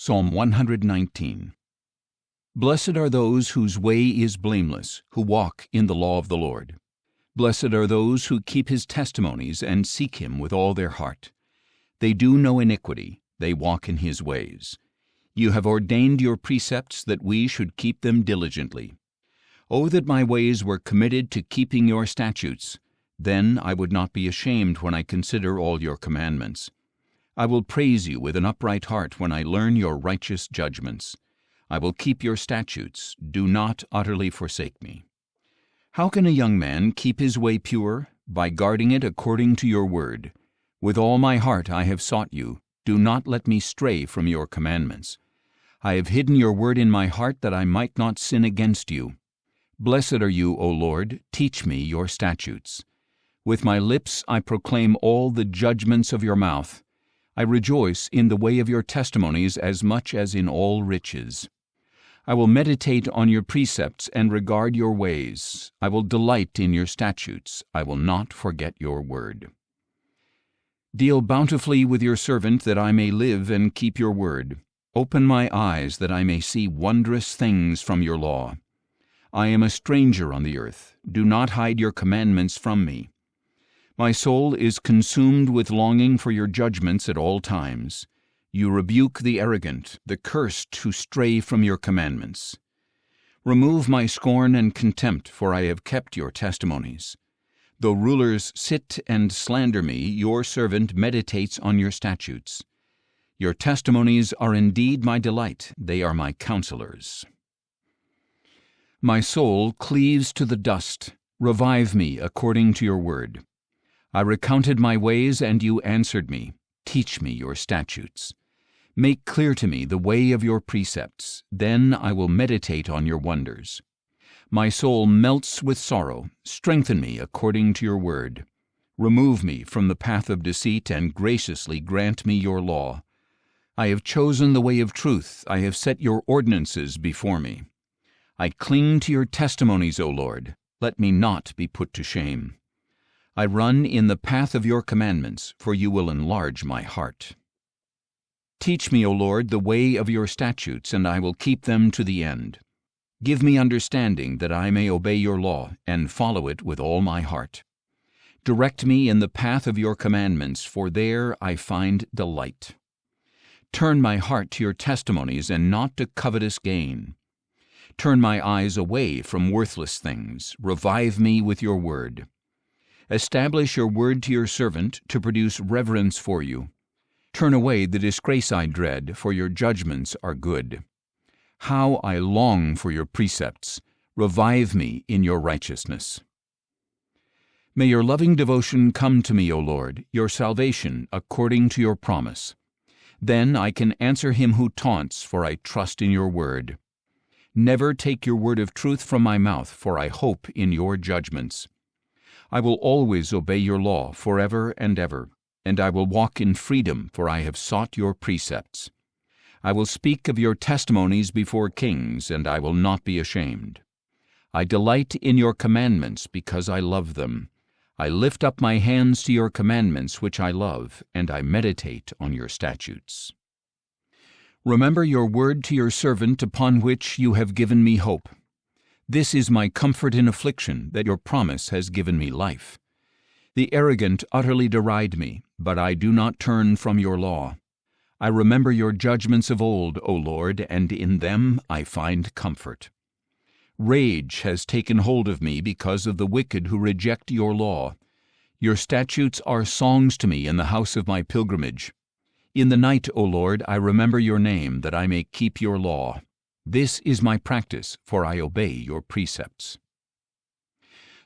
Psalm 119. Blessed are those whose way is blameless, who walk in the law of the Lord. Blessed are those who keep his testimonies and seek him with all their heart. They do no iniquity, they walk in his ways. You have ordained your precepts that we should keep them diligently. O that my ways were committed to keeping your statutes! Then I would not be ashamed when I consider all your commandments. I will praise you with an upright heart when I learn your righteous judgments. I will keep your statutes. Do not utterly forsake me. How can a young man keep his way pure? By guarding it according to your word. With all my heart I have sought you. Do not let me stray from your commandments. I have hidden your word in my heart that I might not sin against you. Blessed are you, O Lord. Teach me your statutes. With my lips I proclaim all the judgments of your mouth. I rejoice in the way of your testimonies as much as in all riches. I will meditate on your precepts and regard your ways. I will delight in your statutes. I will not forget your word. Deal bountifully with your servant that I may live and keep your word. Open my eyes that I may see wondrous things from your law. I am a stranger on the earth. Do not hide your commandments from me. My soul is consumed with longing for your judgments at all times. You rebuke the arrogant, the cursed who stray from your commandments. Remove my scorn and contempt, for I have kept your testimonies. Though rulers sit and slander me, your servant meditates on your statutes. Your testimonies are indeed my delight, they are my counselors. My soul cleaves to the dust. Revive me according to your word. I recounted my ways, and you answered me. Teach me your statutes. Make clear to me the way of your precepts. Then I will meditate on your wonders. My soul melts with sorrow. Strengthen me according to your word. Remove me from the path of deceit, and graciously grant me your law. I have chosen the way of truth. I have set your ordinances before me. I cling to your testimonies, O Lord. Let me not be put to shame. I run in the path of your commandments, for you will enlarge my heart. Teach me, O Lord, the way of your statutes, and I will keep them to the end. Give me understanding that I may obey your law and follow it with all my heart. Direct me in the path of your commandments, for there I find delight. Turn my heart to your testimonies and not to covetous gain. Turn my eyes away from worthless things. Revive me with your word. Establish your word to your servant to produce reverence for you. Turn away the disgrace I dread, for your judgments are good. How I long for your precepts! Revive me in your righteousness. May your loving devotion come to me, O Lord, your salvation according to your promise. Then I can answer him who taunts, for I trust in your word. Never take your word of truth from my mouth, for I hope in your judgments. I will always obey your law forever and ever, and I will walk in freedom, for I have sought your precepts. I will speak of your testimonies before kings, and I will not be ashamed. I delight in your commandments because I love them. I lift up my hands to your commandments which I love, and I meditate on your statutes. Remember your word to your servant, upon which you have given me hope. This is my comfort in affliction, that your promise has given me life. The arrogant utterly deride me, but I do not turn from your law. I remember your judgments of old, O Lord, and in them I find comfort. Rage has taken hold of me because of the wicked who reject your law. Your statutes are songs to me in the house of my pilgrimage. In the night, O Lord, I remember your name, that I may keep your law. This is my practice, for I obey your precepts.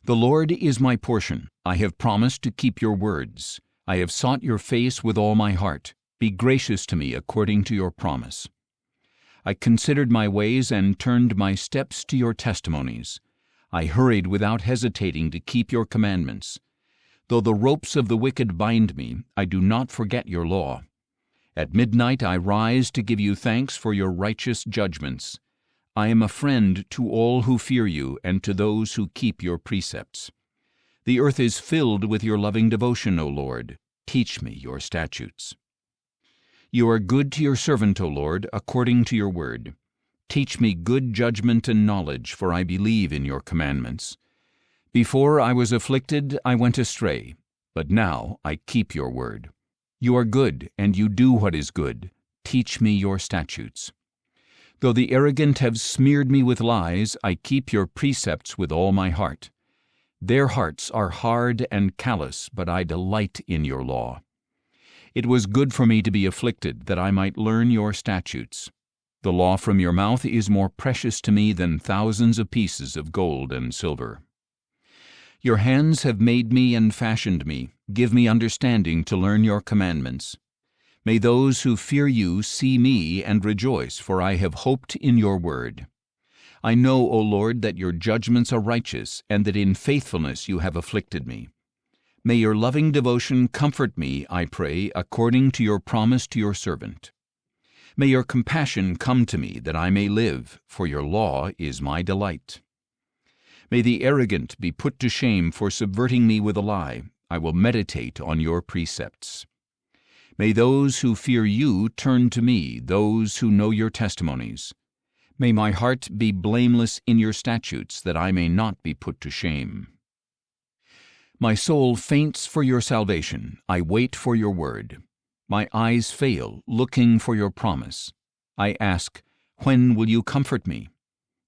The Lord is my portion. I have promised to keep your words. I have sought your face with all my heart. Be gracious to me according to your promise. I considered my ways and turned my steps to your testimonies. I hurried without hesitating to keep your commandments. Though the ropes of the wicked bind me, I do not forget your law. At midnight I rise to give you thanks for your righteous judgments. I am a friend to all who fear you and to those who keep your precepts. The earth is filled with your loving devotion, O Lord. Teach me your statutes. You are good to your servant, O Lord, according to your word. Teach me good judgment and knowledge, for I believe in your commandments. Before I was afflicted, I went astray, but now I keep your word. You are good, and you do what is good. Teach me your statutes. Though the arrogant have smeared me with lies, I keep your precepts with all my heart. Their hearts are hard and callous, but I delight in your law. It was good for me to be afflicted, that I might learn your statutes. The law from your mouth is more precious to me than thousands of pieces of gold and silver. Your hands have made me and fashioned me. Give me understanding to learn your commandments. May those who fear you see me and rejoice, for I have hoped in your word. I know, O Lord, that your judgments are righteous, and that in faithfulness you have afflicted me. May your loving devotion comfort me, I pray, according to your promise to your servant. May your compassion come to me, that I may live, for your law is my delight. May the arrogant be put to shame for subverting me with a lie. I will meditate on your precepts. May those who fear you turn to me, those who know your testimonies. May my heart be blameless in your statutes, that I may not be put to shame. My soul faints for your salvation. I wait for your word. My eyes fail, looking for your promise. I ask, when will you comfort me?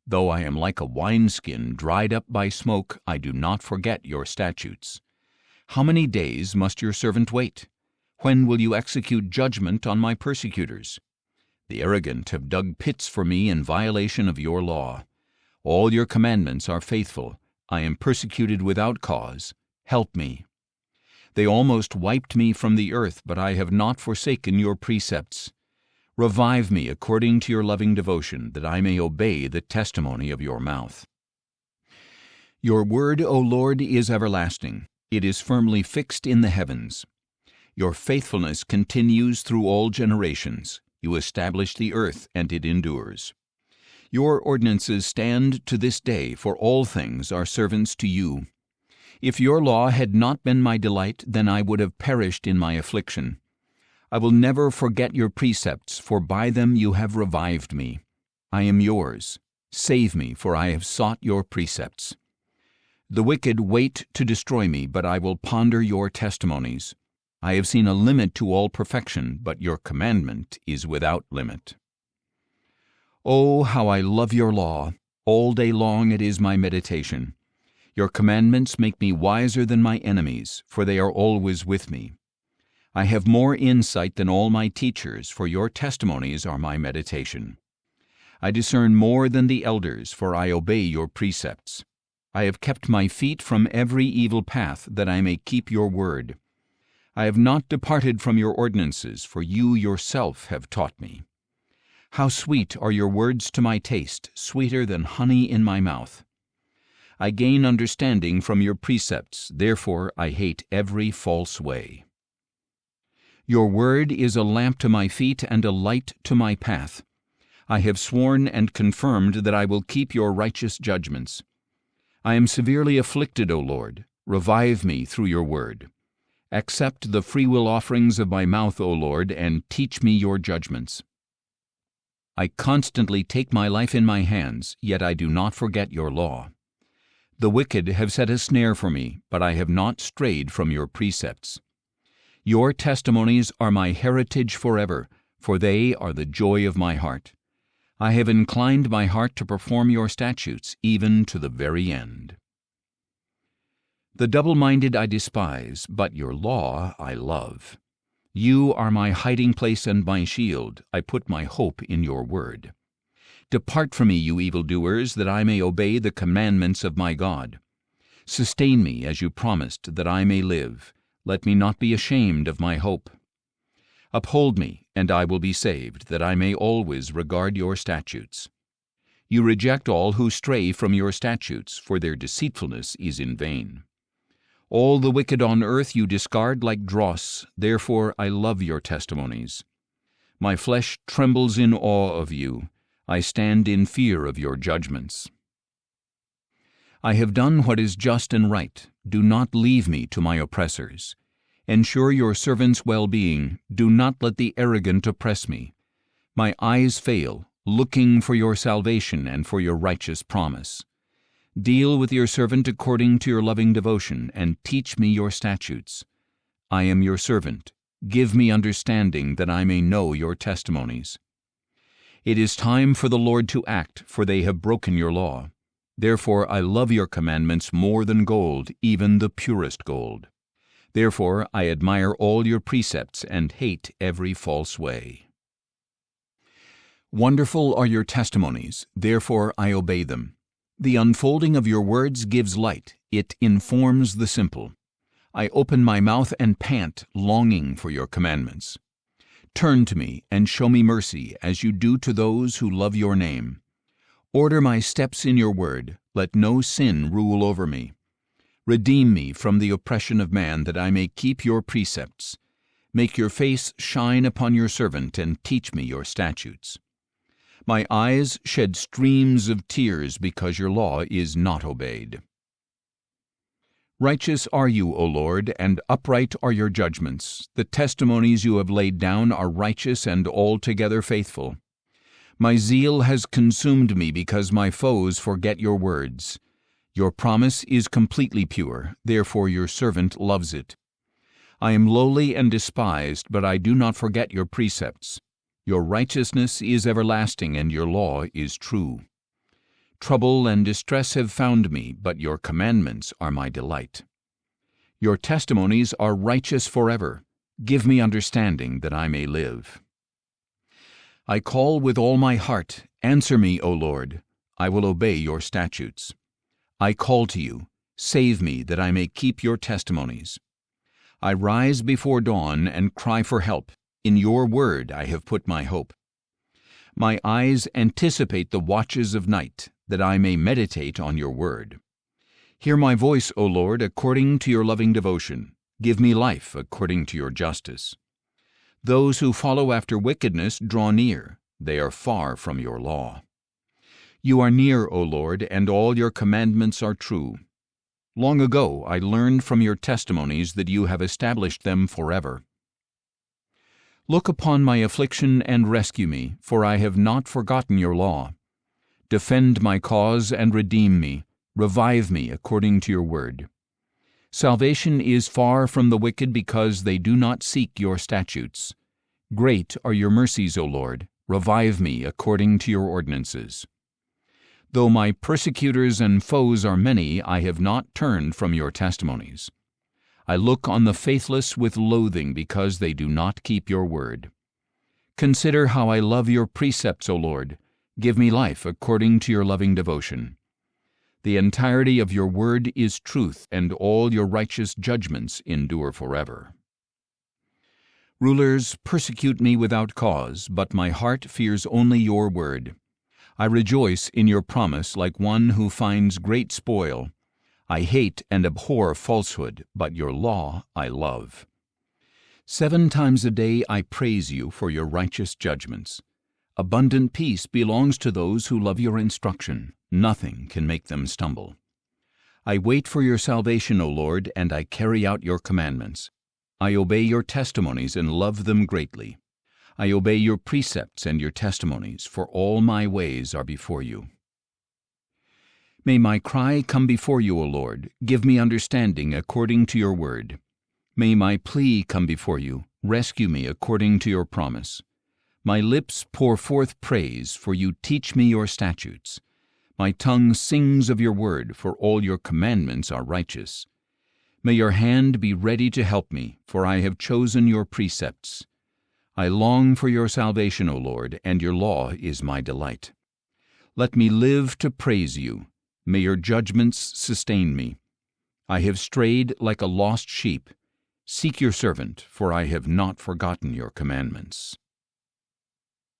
Though I am like a wineskin dried up by smoke, I do not forget your statutes. How many days must your servant wait? When will you execute judgment on my persecutors? The arrogant have dug pits for me in violation of your law. All your commandments are faithful. I am persecuted without cause. Help me. They almost wiped me from the earth, but I have not forsaken your precepts. Revive me according to your loving devotion, that I may obey the testimony of your mouth. Your word, O Lord, is everlasting. It is firmly fixed in the heavens. Your faithfulness continues through all generations. You establish the earth, and it endures. Your ordinances stand to this day, for all things are servants to you. If your law had not been my delight, then I would have perished in my affliction. I will never forget your precepts, for by them you have revived me. I am yours. Save me, for I have sought your precepts. The wicked wait to destroy me, but I will ponder your testimonies. I have seen a limit to all perfection, but your commandment is without limit. Oh, how I love your law! All day long it is my meditation. Your commandments make me wiser than my enemies, for they are always with me. I have more insight than all my teachers, for your testimonies are my meditation. I discern more than the elders, for I obey your precepts. I have kept my feet from every evil path, that I may keep your word. I have not departed from your ordinances, for you yourself have taught me. How sweet are your words to my taste, sweeter than honey in my mouth. I gain understanding from your precepts, therefore I hate every false way. Your word is a lamp to my feet and a light to my path. I have sworn and confirmed that I will keep your righteous judgments. I am severely afflicted, O Lord. Revive me through your word. Accept the freewill offerings of my mouth, O Lord, and teach me your judgments. I constantly take my life in my hands, yet I do not forget your law. The wicked have set a snare for me, but I have not strayed from your precepts. Your testimonies are my heritage forever, for they are the joy of my heart. I have inclined my heart to perform your statutes, even to the very end. The double-minded I despise, but your law I love. You are my hiding place and my shield. I put my hope in your word. Depart from me, you evildoers, that I may obey the commandments of my God. Sustain me as you promised, that I may live. Let me not be ashamed of my hope. Uphold me, and I will be saved, that I may always regard your statutes. You reject all who stray from your statutes, for their deceitfulness is in vain. All the wicked on earth you discard like dross, therefore I love your testimonies. My flesh trembles in awe of you. I stand in fear of your judgments. I have done what is just and right. Do not leave me to my oppressors. Ensure your servant's well-being. Do not let the arrogant oppress me. My eyes fail, looking for your salvation and for your righteous promise. Deal with your servant according to your loving devotion, and teach me your statutes. I am your servant. Give me understanding that I may know your testimonies. It is time for the Lord to act, for they have broken your law. Therefore I love your commandments more than gold, even the purest gold. Therefore I admire all your precepts and hate every false way. Wonderful are your testimonies, therefore I obey them. The unfolding of your words gives light, it informs the simple. I open my mouth and pant, longing for your commandments. Turn to me and show me mercy, as you do to those who love your name. Order my steps in your word, let no sin rule over me. Redeem me from the oppression of man, that I may keep your precepts. Make your face shine upon your servant, and teach me your statutes. My eyes shed streams of tears because your law is not obeyed. Righteous are you, O Lord, and upright are your judgments. The testimonies you have laid down are righteous and altogether faithful. My zeal has consumed me because my foes forget your words. Your promise is completely pure, therefore your servant loves it. I am lowly and despised, but I do not forget your precepts. Your righteousness is everlasting, and your law is true. Trouble and distress have found me, but your commandments are my delight. Your testimonies are righteous forever. Give me understanding that I may live. I call with all my heart. Answer me, O Lord. I will obey your statutes. I call to you. Save me, that I may keep your testimonies. I rise before dawn and cry for help. In your word I have put my hope. My eyes anticipate the watches of night, that I may meditate on your word. Hear my voice, O Lord, according to your loving devotion. Give me life according to your justice. Those who follow after wickedness draw near. They are far from your law. You are near, O Lord, and all your commandments are true. Long ago I learned from your testimonies that you have established them forever. Look upon my affliction and rescue me, for I have not forgotten your law. Defend my cause and redeem me. Revive me according to your word. Salvation is far from the wicked, because they do not seek your statutes. Great are your mercies, O Lord. Revive me according to your ordinances. Though my persecutors and foes are many, I have not turned from your testimonies. I look on the faithless with loathing, because they do not keep your word. Consider how I love your precepts, O Lord. Give me life according to your loving devotion. The entirety of your word is truth, and all your righteous judgments endure forever. Rulers persecute me without cause, but my heart fears only your word. I rejoice in your promise like one who finds great spoil. I hate and abhor falsehood, but your law I love. 7 times a day I praise you for your righteous judgments. Abundant peace belongs to those who love your instruction. Nothing can make them stumble. I wait for your salvation, O Lord, and I carry out your commandments. I obey your testimonies and love them greatly. I obey your precepts and your testimonies, for all my ways are before you. May my cry come before you, O Lord. Give me understanding according to your word. May my plea come before you. Rescue me according to your promise. My lips pour forth praise, for you teach me your statutes. My tongue sings of your word, for all your commandments are righteous. May your hand be ready to help me, for I have chosen your precepts. I long for your salvation, O Lord, and your law is my delight. Let me live to praise you. May your judgments sustain me. I have strayed like a lost sheep. Seek your servant, for I have not forgotten your commandments.